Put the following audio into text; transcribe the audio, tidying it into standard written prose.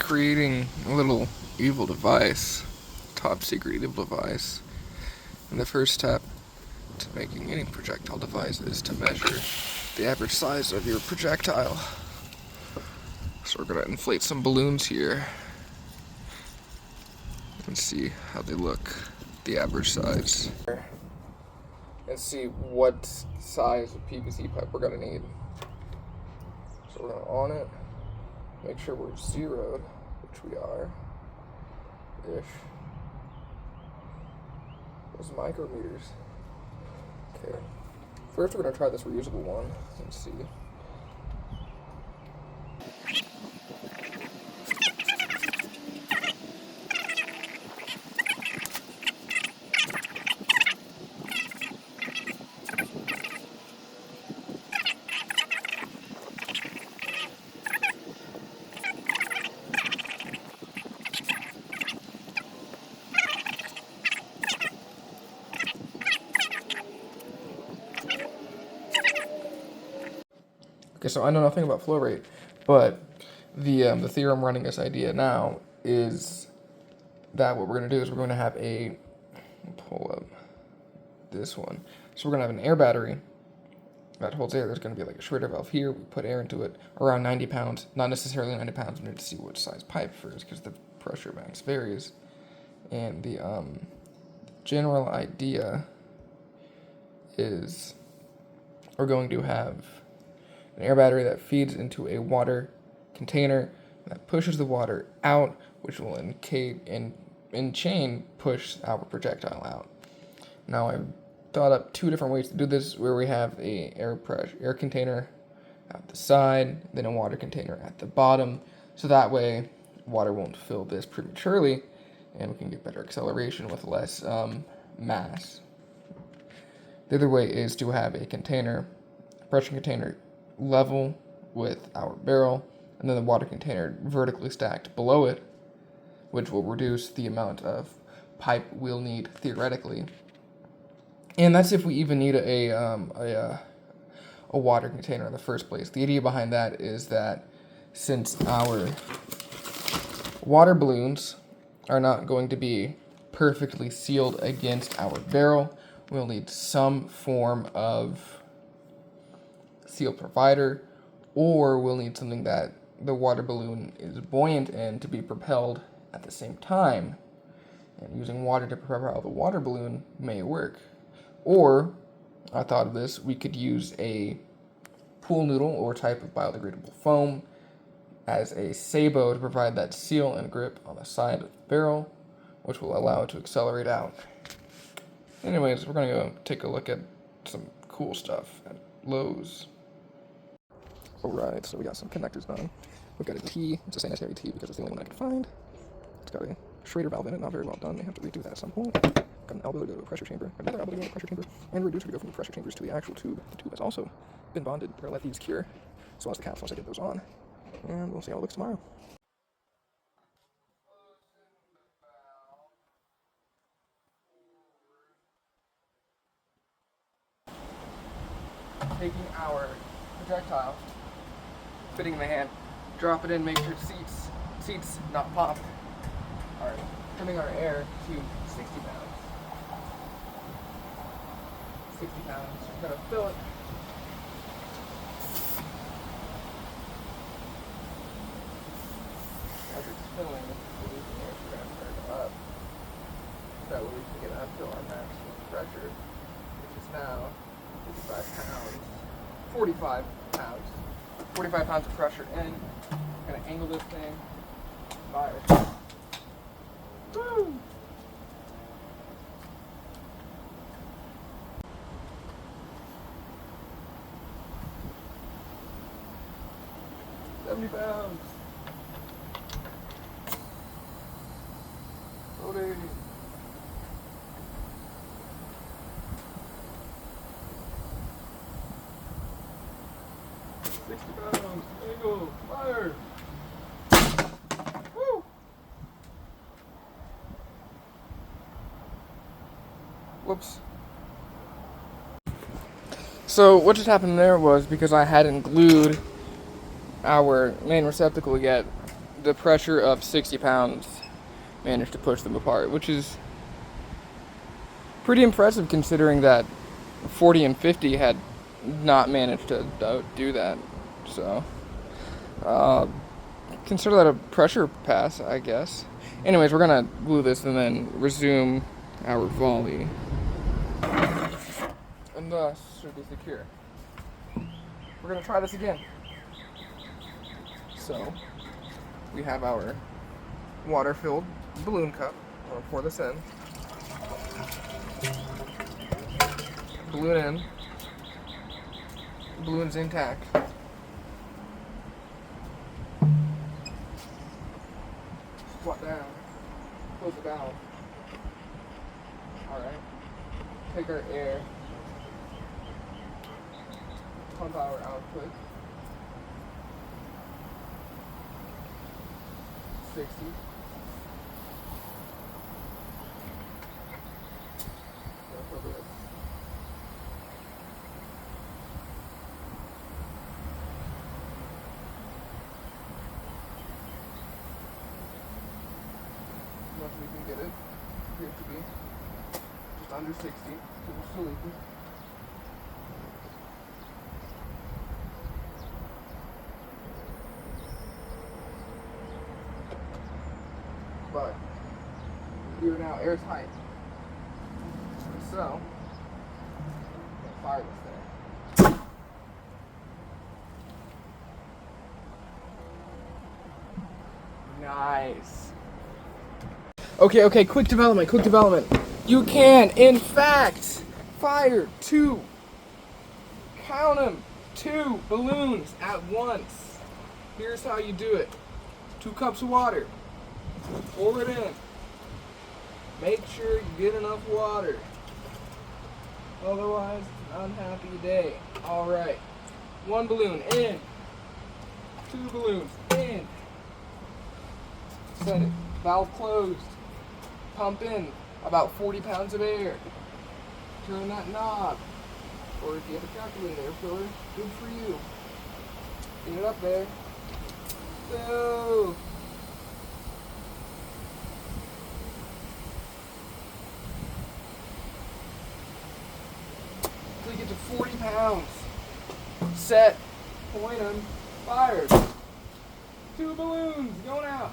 creating a little evil device, top secret evil device. And the first step to making any projectile device is to measure the average size of your projectile. So we're going to inflate some balloons here and see how they look, the average size. And see what size of PVC pipe we're going to need. So we're going to on it, make sure we're zeroed, which we are, ish. Those micrometers. Okay. First we're going to try this reusable one and see. Okay, so I know nothing about flow rate, but the theorem running this idea now is that what we're going to do is we're going to have pull up this one. So we're going to have an air battery that holds air. There's going to be like a Schrader valve here. We put air into it around 90 pounds, not necessarily 90 pounds. We need to see what size pipe first because the pressure max varies. And the general idea is we're going to have an air battery that feeds into a water container that pushes the water out, which will in chain push our projectile out. Now I've thought up two different ways to do this, where we have a air container at the side, then a water container at the bottom, so that way water won't fill this prematurely, and we can get better acceleration with less mass. The other way is to have a pressure container level with our barrel, and then the water container vertically stacked below it, which will reduce the amount of pipe we'll need theoretically. And that's if we even need a water container in the first place. The idea behind that is that since our water balloons are not going to be perfectly sealed against our barrel, we'll need some form of seal provider, or we'll need something that the water balloon is buoyant in to be propelled at the same time. And using water to propel the water balloon may work. Or, I thought of this, we could use a pool noodle or type of biodegradable foam as a sabot to provide that seal and grip on the side of the barrel, which will allow it to accelerate out. Anyways, we're going to go take a look at some cool stuff at Lowe's. Alright, so we got some connectors done. We've got a T, it's a sanitary T because it's the only one I could find. It's got a Schrader valve in it, not very well done, may have to redo that at some point. Got an elbow to go to a pressure chamber, another elbow to go to a pressure chamber, and a reducer to go from the pressure chambers to the actual tube. The tube has also been bonded. We're going to let these cure, so as the caps once I get those on. And we'll see how it looks tomorrow. Taking our projectile, fitting in the hand, drop it in, make sure seats not pop. Alright, trimming our air to 60 pounds. 60 pounds. We're gonna fill it. As it's filling, we're losing air, so we're gonna turn it up. That way we can get up to our maximum pressure, which is now 55 pounds. 45 pounds. 45 pounds of pressure in. I'm gonna angle this thing. Fire. Woo! £70. Loading. £60. Angle. Fire. Woo! Whoops. So what just happened there was because I hadn't glued our main receptacle yet, the pressure of 60 pounds managed to push them apart, which is pretty impressive considering that 40 and 50 had not managed to do that. So, consider that a pressure pass, I guess. Anyways, we're gonna glue this and then resume our volley. And thus should be secure. We're gonna try this again. So, we have our water-filled balloon cup. I'm gonna pour this in. Balloon in. Balloon's intact. Squat down. Close the valve. Alright. Take our air. Pump our output. 60. Enough we can get it. Appears to be just under 60. So we're still leaking. But we are now airtight. So, fire this thing. Nice. Okay, quick development. You can, in fact, fire 2, count them, 2 balloons at once. Here's how you do it. 2 cups of water. Pour it in. Make sure you get enough water. Otherwise, it's an unhappy day. Alright. 1 balloon in. 2 balloons in. Set it. Valve closed. Pump in about 40 pounds of air. Turn that knob. Or if you have a calculator air filler, good for you. Get it up there. Go. Until you get to 40 pounds. Set. Point them. Fired. 2 balloons going out.